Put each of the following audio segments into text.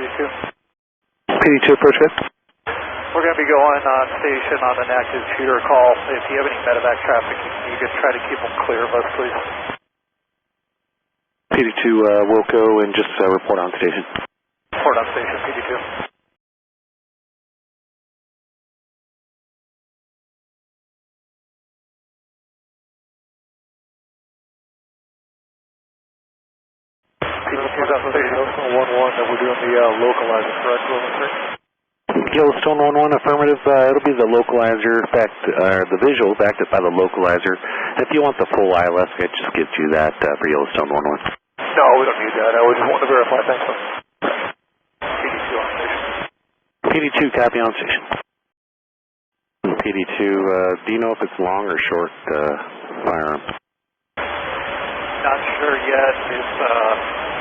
PD2. PD2 approach good. We're going to be going on station on an active shooter call. If you have any medevac traffic, you can try to keep them clear of us, please. PD2 will go and just report on station. Report on station, PD2. PD2's on station. Yellowstone 1-1 that we're doing the localizer, correct, Wilmington? Yellowstone 1-1 affirmative. It'll be the localizer backed, the visual backed up by the localizer. If you want the full ILS, I just get you that for Yellowstone 1-1. No, we don't need that. I would just want to verify. Thanks. PD2 on station. PD2 copy on station. PD2, do you know if it's long or short firearm? Not sure yet. It's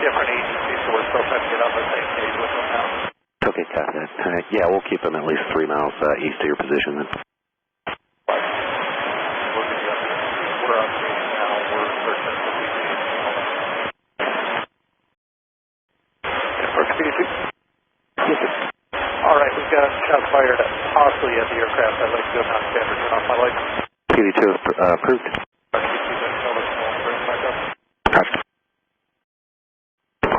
different agencies, so we're still trying to get on the same page with them now. Okay, copy that. Yeah, we'll keep them at least 3 miles east of your position then. We're on station now. We're searching for PD2. Yes, sir. All right, we've got shots fired possibly at the aircraft. I'd like to go non-standard, turn off my lights. PD2 approved.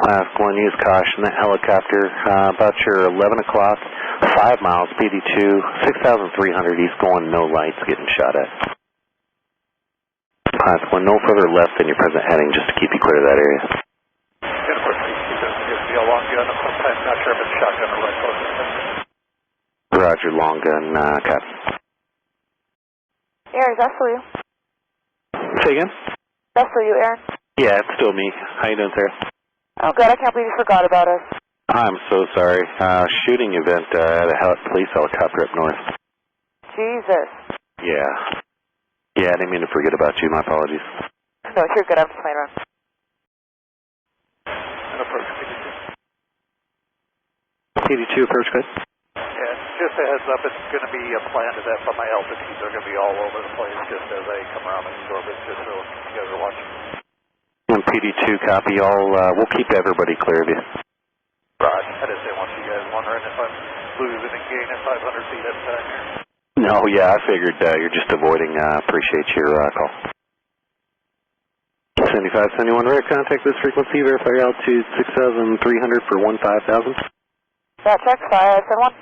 Class 1, use caution. That helicopter, about your 11 o'clock, 5 miles, PD2, 6,300 east, going no lights, getting shot at. Class 1, no further left than your present heading, just to keep you clear of that area. Be a long gun. I'm not sure if it's shotgun or rifle. Roger, long gun, copy. Aaron, that's for you. Say again? That's for you, Aaron. Yeah, it's still me. How you doing, Sarah? Oh, good. I can't believe you forgot about us. I'm so sorry. Shooting event at a police helicopter up north. Jesus. Yeah. Yeah, I didn't mean to forget about you. My apologies. No, you're good. I'm just playing around. PD2 approach good. Yeah, just a heads up, it's going to be a planned event, but my altitudes are going to be all over the place just as I come around these orbits, just so you guys are watching. And PD2 copy. We'll keep everybody clear of you. Right. I just didn't want you guys wondering if I'm losing and gaining 500 feet at a time here. No, yeah, I figured you're just avoiding. Appreciate your call. 7571 rare, contact this frequency, verify your altitude 6,300 for 15,000. That checks. 571.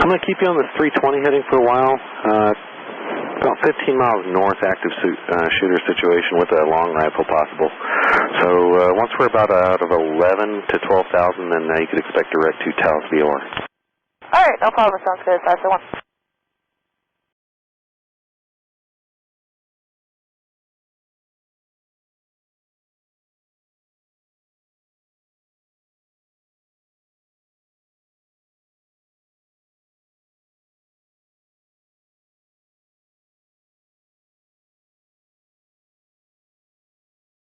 I'm going to keep you on this 320 heading for a while. About 15 miles north, active shooter situation with a long rifle possible. So once we're about out of 11 to 12,000, then you could expect direct to Taos VOR. All right, no problem. Sounds good. 571.